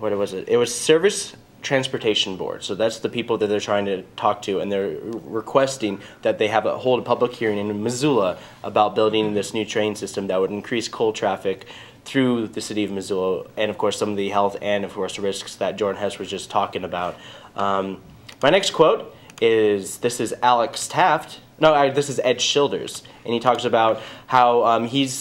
what was it? It was Service Transportation Board. So that's the people that they're trying to talk to, and they're requesting that they hold a public hearing in Missoula about building this new train system that would increase coal traffic through the city of Missoula, and of course some of the health and of course risks that Jordan Hess was just talking about. My next quote is, this is Alex Taft. No, this is Ed Childers, and he talks about how he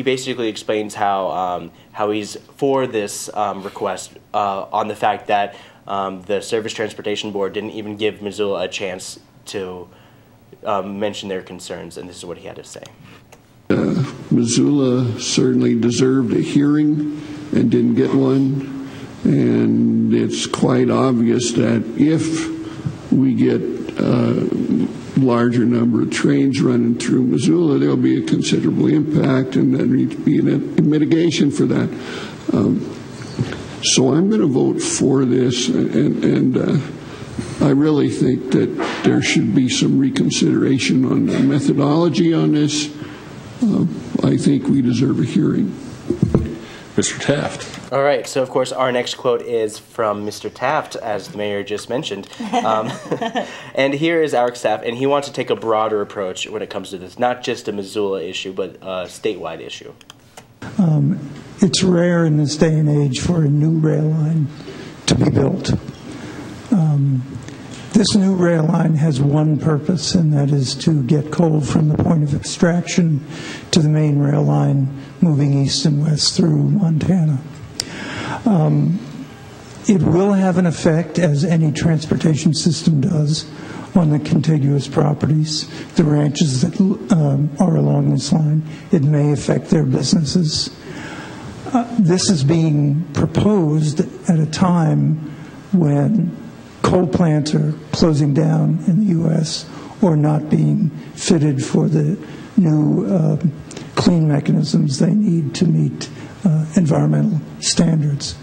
basically explains how he's for this request on the fact that the Service Transportation Board didn't even give Missoula a chance to mention their concerns, and this is what he had to say. Missoula certainly deserved a hearing and didn't get one. And it's quite obvious that if we get a larger number of trains running through Missoula, there'll be a considerable impact, and there needs to be a mitigation for that. So I'm going to vote for this, and I really think that there should be some reconsideration on the methodology on this. I think we deserve a hearing. Mr. Taft. All right, so of course our next quote is from Mr. Taft, as the mayor just mentioned. And here is Alex Taft, and he wants to take a broader approach when it comes to this, not just a Missoula issue, but a statewide issue. It's rare in this day and age for a new rail line to be built. This new rail line has one purpose, and that is to get coal from the point of extraction to the main rail line moving east and west through Montana. It will have an effect, as any transportation system does, on the contiguous properties, the ranches that are along this line. It may affect their businesses. This is being proposed at a time when coal plants are closing down in the U.S. or not being fitted for the new clean mechanisms they need to meet environmental standards.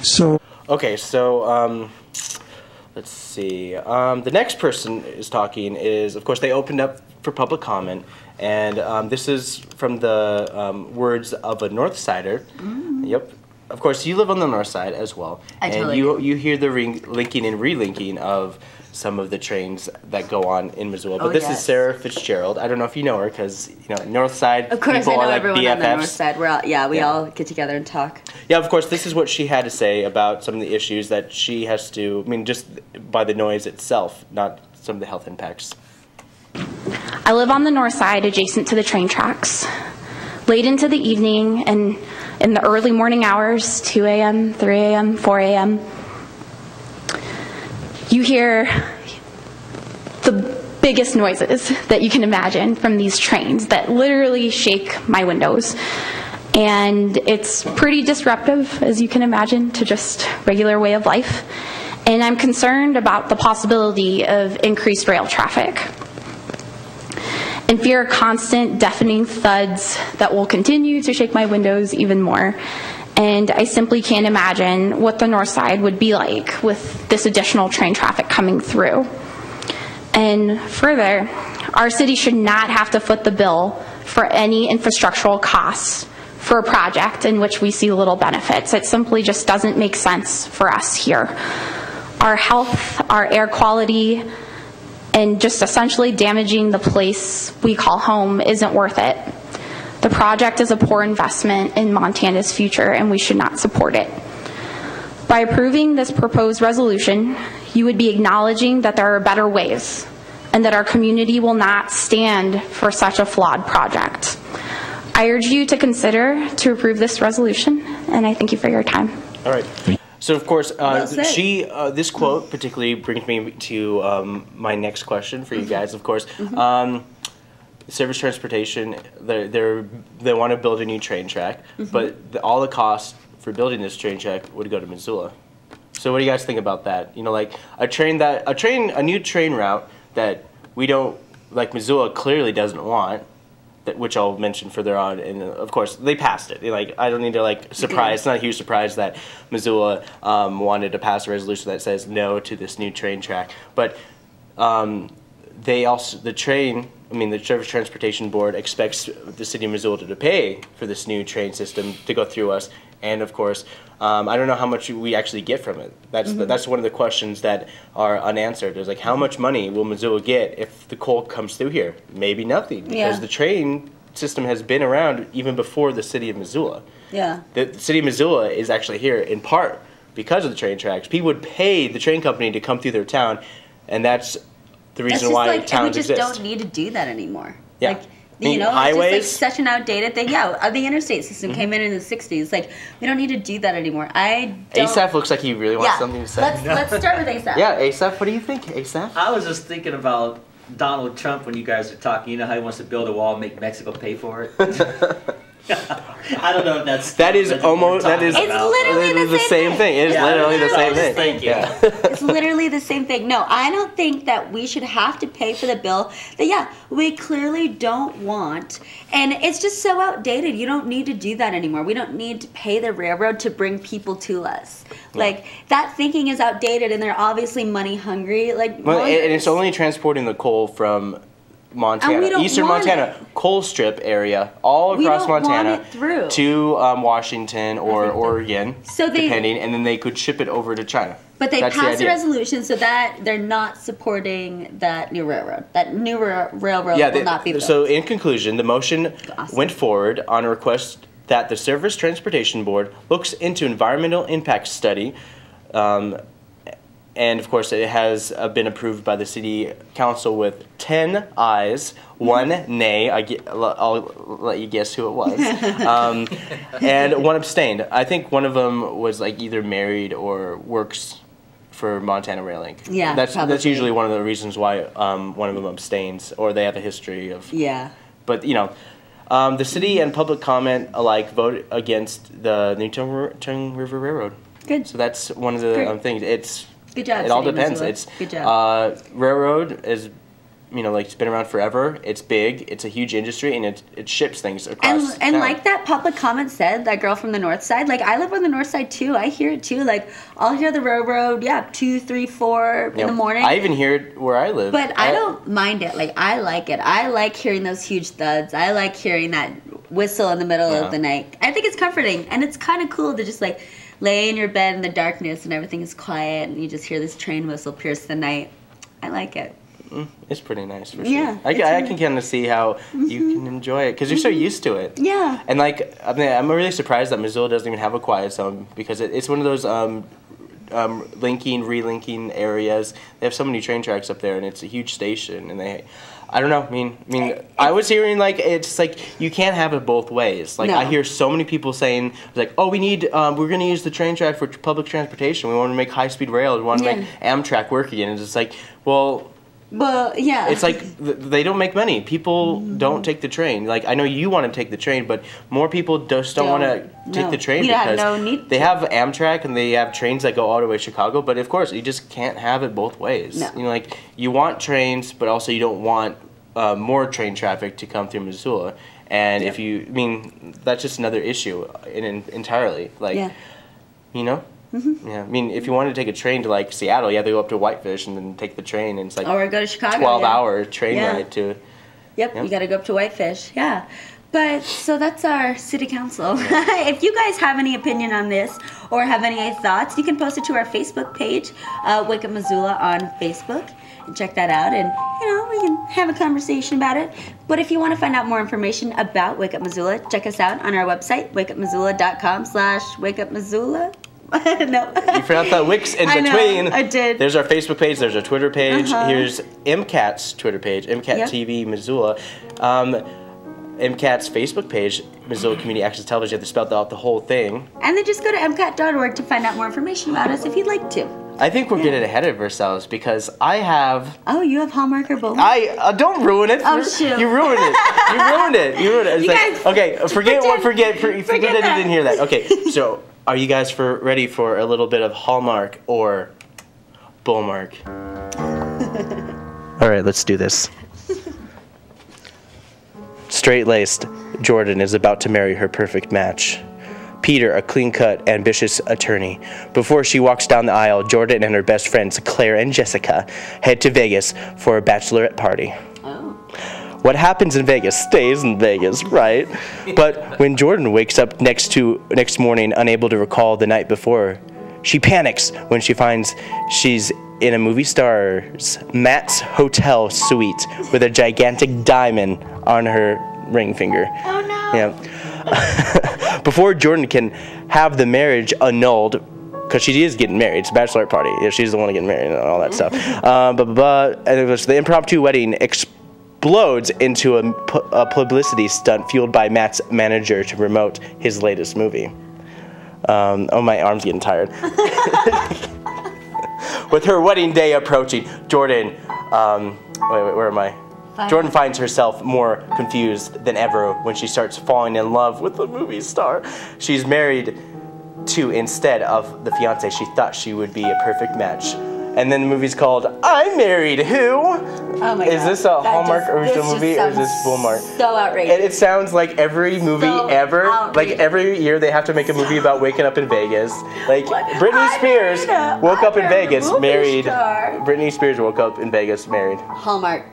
So okay, so let's see. The next person is talking is, of course, they opened up for public comment, and this is from the words of a North Sider. Yep. Of course, you live on the north side as well, and totally you hear the linking and relinking of some of the trains that go on in Missoula. But this is Sarah Fitzgerald. I don't know if you know her, because north side of course people I know are like everyone BFFs. on the north side. We all get together and talk. Yeah, of course, this is what she had to say about some of the issues that she has to, I mean, just by the noise itself, not some of the health impacts. I live on the north side adjacent to the train tracks. Late into the evening and in the early morning hours, 2 a.m., 3 a.m., 4 a.m., you hear the biggest noises that you can imagine from these trains that literally shake my windows. And it's pretty disruptive, as you can imagine, to just regular way of life. And I'm concerned about the possibility of increased rail traffic and fear constant deafening thuds that will continue to shake my windows even more. And I simply can't imagine what the north side would be like with this additional train traffic coming through. And further, our city should not have to foot the bill for any infrastructural costs for a project in which we see little benefits. It simply just doesn't make sense for us here. Our health, our air quality, and just essentially damaging the place we call home isn't worth it. The project is a poor investment in Montana's future, and we should not support it. By approving this proposed resolution, you would be acknowledging that there are better ways and that our community will not stand for such a flawed project. I urge you to consider to approve this resolution, and I thank you for your time. All right. So, of course, this quote particularly brings me to my next question for you guys, of course. Service Transportation, they want to build a new train track, but all the costs for building this train track would go to Missoula. So what do you guys think about that? You know, like a new train route that we don't, like Missoula clearly doesn't want, which I'll mention further on, and of course they passed it. Like, I don't need to surprise. It's not a huge surprise that Missoula wanted to pass a resolution that says no to this new train track. But the Service Transportation Board expects the city of Missoula to pay for this new train system to go through us, and of course, I don't know how much we actually get from it. That's one of the questions that are unanswered. Is like, how much money will Missoula get if the coal comes through here? Maybe nothing, because the train system has been around even before the city of Missoula. Yeah. The city of Missoula is actually here in part because of the train tracks. People would pay the train company to come through their town, and that's the reason why towns exist. We just don't need to do that anymore. Yeah. Like, you know, highways, it's just such an outdated thing. Yeah, the interstate system came in the 60s. Like, we don't need to do that anymore. Asaph looks like he really wants something to say. Let's start with Asaph. Yeah, Asaph, what do you think, Asaph? I was just thinking about Donald Trump when you guys are talking. You know how he wants to build a wall and make Mexico pay for it? I don't know if it's literally the same thing. It is literally the same thing. Thank you. Yeah. It's literally the same thing. No, I don't think that we should have to pay for the bill that, we clearly don't want. And it's just so outdated. You don't need to do that anymore. We don't need to pay the railroad to bring people to us. Like, that thinking is outdated, and they're obviously money hungry. Like, well, and it's only transporting the coal from Montana, eastern Montana, coal strip area, all across Montana to Washington or Oregon, depending, and then they could ship it over to China. But they passed a resolution so that they're not supporting that new railroad. That new railroad will not be built. So in conclusion, the motion went forward on a request that the Service Transportation Board looks into environmental impact study. And of course, it has been approved by the City Council with 10 ayes, 1 nay. I'll let you guess who it was. And 1 abstained. I think one of them was either married or works for Montana Rail Link. Yeah, that's usually one of the reasons why one of them abstains, or they have a history of. Yeah. But the city and public comment alike voted against the New Tongue River Railroad. Good. So that's one of the things. Good job. It all depends. Good job. Railroad is, it's been around forever. It's big. It's a huge industry, and it ships things across and town. like that public comment said, that girl from the north side. Like, I live on the north side too. I hear it too. Like, I'll hear the railroad. 2, 3, 4 in the morning. I even hear it where I live. But I don't mind it. Like, I like it. I like hearing those huge thuds. I like hearing that whistle in the middle of the night. I think it's comforting, and it's kind of cool to just lay in your bed in the darkness and everything is quiet and you just hear this train whistle pierce the night. I like it. It's pretty nice for sure. Yeah, I can kind of see how you can enjoy it because you're so used to it. Yeah. And I'm really surprised that Missoula doesn't even have a quiet zone because it's one of those relinking areas. They have so many train tracks up there, and it's a huge station, and I don't know. I mean, I was hearing it's you can't have it both ways. I hear so many people saying oh, we're going to use the train track for public transportation. We want to make high-speed rail. We want to make Amtrak work again. And it's yeah. It's they don't make money. People don't take the train. I know you want to take the train, but more people just don't want to take the train because they have Amtrak and they have trains that go all the way to Chicago. But of course, you just can't have it both ways. No. You want trains, but also you don't want more train traffic to come through Missoula. And if that's just another issue entirely. Yeah, if you wanted to take a train to Seattle, you have to go up to Whitefish and then take the train, and it's or go to Chicago. 12-hour train ride to. Yep, you got to go up to Whitefish. Yeah, But so that's our city council. If you guys have any opinion on this or have any thoughts, you can post it to our Facebook page, Wake Up Missoula on Facebook, and check that out. And we can have a conversation about it. But if you want to find out more information about Wake Up Missoula, check us out on our website, wakeupmissoula.com/wakeupmissoula. No. You forgot the Wix in between. I did. There's our Facebook page. There's our Twitter page. Here's MCAT's Twitter page, MCAT TV Missoula. MCAT's Facebook page, Missoula Community Access Television. You have to spell out the whole thing. And then just go to mcat.org to find out more information about us if you'd like to. I think we're getting ahead of ourselves because I have... Oh, you have HAllmark or Bullmakr? Don't ruin it. Oh, shoot. You ruined it. You ruined it. It's you like, guys okay, forget that you that. didn't hear that. Okay, so are you guys ready for a little bit of HAllmark or Bullmakr? All right, let's do this. Straight-laced, Jordan is about to marry her perfect match. Peter, a clean-cut, ambitious attorney. Before she walks down the aisle, Jordan and her best friends, Claire and Jessica, head to Vegas for a bachelorette party. Oh. What happens in Vegas stays in Vegas, right? But when Jordan wakes up next morning unable to recall the night before, she panics when she finds she's in a movie star's Matt's hotel suite with a gigantic diamond on her ring finger. Oh no. Yeah. Before Jordan can have the marriage annulled, because she is getting married, it's a bachelorette party. Yeah, she's the one getting married and all that stuff. And the impromptu wedding explodes into a publicity stunt fueled by Matt's manager to promote his latest movie. Oh, my arm's getting tired. With her wedding day approaching, Jordan, where am I? Jordan finds herself more confused than ever when she starts falling in love with the movie star she's married to instead of the fiance she thought she would be a perfect match. And then the movie's called I Married Who? Oh my God. Is this a HAllmark original movie or is this Bullmakr? So outrageous. It sounds like every movie ever. Outrageous. Like every year they have to make a movie about waking up in Vegas. Like Britney Spears woke up in Vegas, married. Britney Spears woke up in Vegas, married. HAllmark.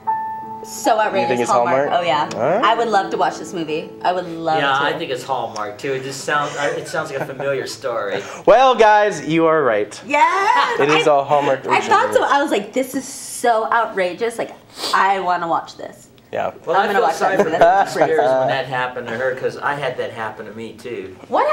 So outrageous. You think it's HAllmark? Oh yeah. Right. I would love to watch this movie. I would love to. Yeah, I think it's HAllmark too. It sounds like a familiar story. Well, guys, you are right. Yeah. It is all HAllmark. I thought so. I was like, this is so outrageous. Like, I want to watch this. Yeah. Well, I feel sorry for Britney Spears when that happened to her because I had that happen to me too. What?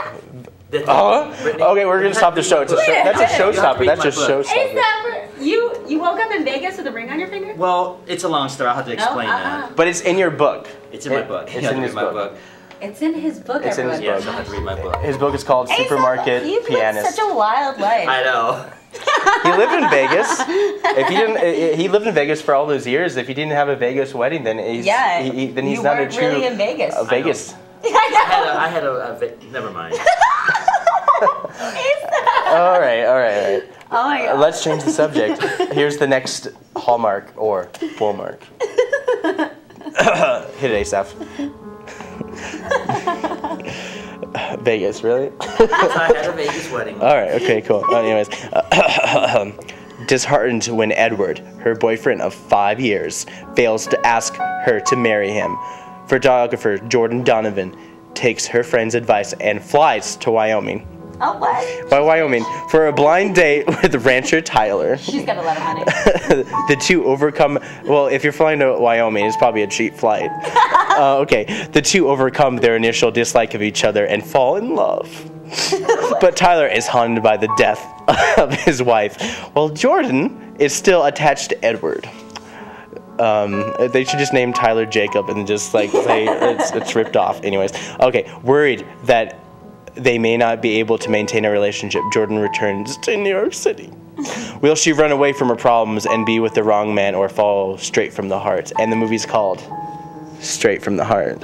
Okay, we're gonna stop the show. That's a showstopper. That's just showstopper. Is that you woke up in Vegas with a ring on your finger? Well, it's a long story. I'll have to explain that. But it's in your book. It's in my book. It's in his book. It's in his book. It's in his book. Yes, I'll have to read my book. His book is called Supermarket You've Pianist. lived such a wild life. I know. He lived in Vegas. If he didn't, he lived in Vegas for all those years. If he didn't have a Vegas wedding, then he's not a true really in Vegas. Vegas. I had a never mind. All right. Oh my God. Let's change the subject. Here's the next HAllmark or Bullmakr. Hit it, Asaph. Vegas, really? I had a Vegas wedding. All right, okay, cool. Anyways, disheartened when Edward, her boyfriend of 5 years, fails to ask her to marry him, photographer Jordan Donovan takes her friend's advice and flies to Wyoming. Oh, what? By Wyoming for a blind date with rancher Tyler. She's got a lot of money. The two overcome. Well, if you're flying to Wyoming, it's probably a cheap flight. Okay. The two overcome their initial dislike of each other and fall in love. But Tyler is haunted by the death of his wife, while Jordan is still attached to Edward. They should just name Tyler Jacob and just like say it's ripped off. Anyways, okay. Worried that they may not be able to maintain a relationship, Jordan returns to New York City. Will she run away from her problems and be with the wrong man or fall straight from the heart? And the movie's called Straight from the Heart.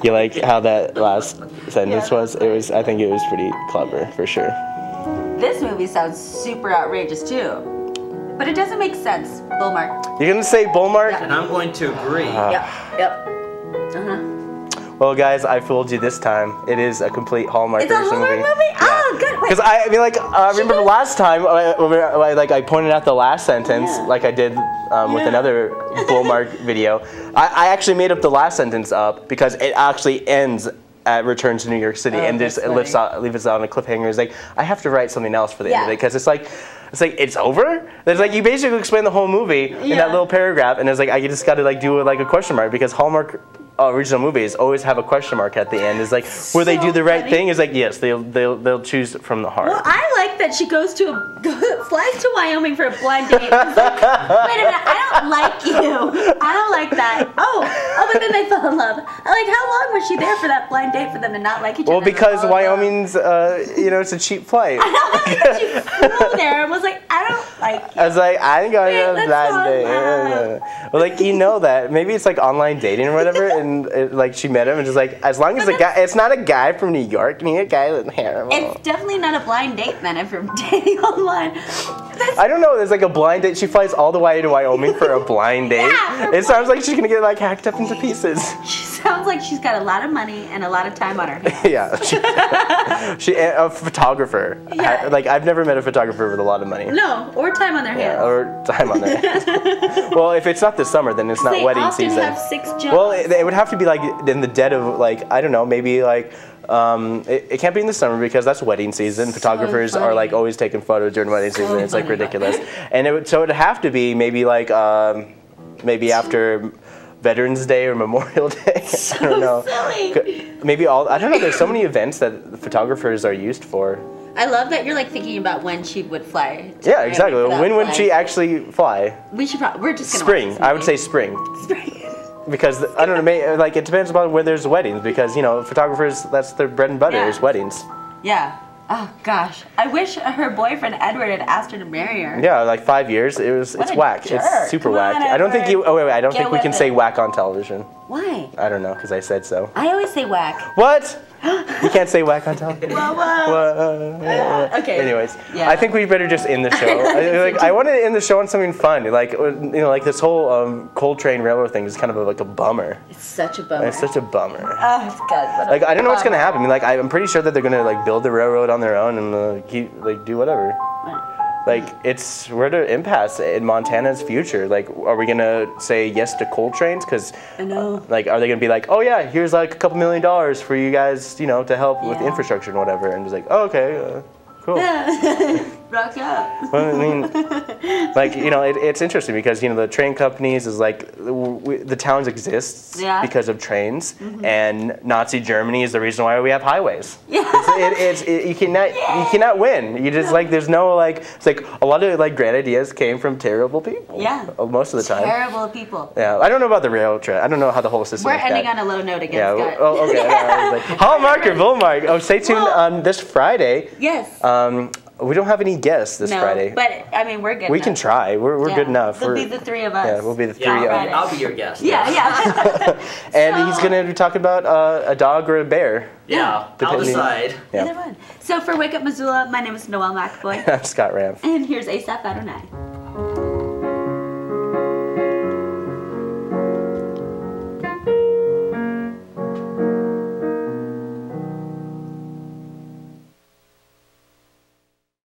You like how that last sentence was? I think it was pretty clever, for sure. This movie sounds super outrageous too. But it doesn't make sense. Bullmakr. You're gonna say Bullmakr? And I'm going to agree. Yep. Uh-huh. Well, guys, I fooled you this time. It is a complete Hallmark It's a Hallmark movie? Yeah. Oh, good. Because I mean, like, I remember last time, I pointed out the last sentence, like I did with another Bullmakr video. I actually made up the last sentence up because it actually ends at Return to New York City, and just leaves us on a cliffhanger. It's like, I have to write something else for the end of it, because it's like it's over. There's like, you basically explain the whole movie in that little paragraph, and it's like, I just got to like do like a question mark, because Hallmark original movies always have a question mark at the end. It's like, will they do the right thing? It's like, yes, they'll choose from the heart. Well, I like that she flies to Wyoming for a blind date. It's like, wait a minute, I don't like you. I don't like that. Oh, but then they fell in love. Like, how long was she there for that blind date for them to not like each other? Well, because Wyoming's, it's a cheap flight. I don't like she flew there and was like, I don't like you. I was like, I ain't going on a blind date. Well, like, you know that. Maybe it's like online dating or whatever, and like she met him and just like, as long as the guy, it's not a guy from New York, me a guy with hair. It's definitely not a blind date then if you're dating online. I don't know, there's like a blind date. She flies all the way to Wyoming for a blind date. It sounds like she's gonna get like hacked up into pieces. She sounds like she's got a lot of money and a lot of time on her hands. Yeah, she a photographer. Yeah. Like, I've never met a photographer with a lot of money. No, or time on their hands. Yeah, or time on their hands. Well, if it's not this summer, then it's not wedding season. They often have 6 jobs. Well, it would have to be like in the dead of like, I don't know, maybe like it can't be in the summer because that's wedding season. Photographers are like always taking photos during wedding season. It's like ridiculous. And so it'd have to be maybe like maybe after Veterans Day or Memorial Day. I don't know. Silly. Maybe I don't know. There's so many events that photographers are used for. I love that you're like thinking about when she would fly. Yeah, exactly. When would she actually fly? We're just gonna spring. I would say spring. Spring. Because I don't know, like it depends upon where there's weddings. Because photographers, that's their bread and butter is weddings. Yeah. Oh gosh, I wish her boyfriend Edward had asked her to marry her. Yeah, like 5 years. It's whack. Jerk. It's super whack. On, I don't think you. Oh wait, I don't think we can say it. whack on television. Why? I don't know, because I said so. I always say whack. What? You can't say whack on television. Okay. Anyways, yeah. I think we better just end the show. I wanted to end the show on something fun. Like like this whole Coltrane Railroad thing is kind of like a bummer. It's such a bummer. It's such a bummer. Oh, it's good. Like, I don't know what's gonna happen. I mean, like, I'm pretty sure that they're gonna like build the railroad on their own and keep do whatever. Like, we're at an impasse in Montana's future. Like, are we gonna say yes to coal trains? Because, like, are they gonna be like, oh yeah, here's like a couple $1 million for you guys, to help with infrastructure and whatever, and just like, oh, okay, cool. Rock up. Well, I mean, like, it's interesting because, the train companies is like, the towns exist because of trains, and Nazi Germany is the reason why we have highways. Yeah. You cannot win. You just, like, there's no, like, it's like a lot of, like, great ideas came from terrible people. Yeah. Most of the time. Terrible people. Yeah. I don't know about the rail train. I don't know how the whole system We're is. ending on a low note again, Yeah. Scott. Oh, okay. Hallmark or Bullmakr? Oh, stay tuned on this Friday. Yes. We don't have any guests this Friday. But I mean, we're good. We can try. We're good enough. We'll be the 3 of us. Yeah, we'll be the 3 of us. I'll be your guest. Yeah. And he's going to be talking about a dog or a bear. Yeah, I'll decide. Either one. So for Wake Up Missoula, my name is Noelle McAvoy. I'm Scott Ramp. And here's Asaph Adonai.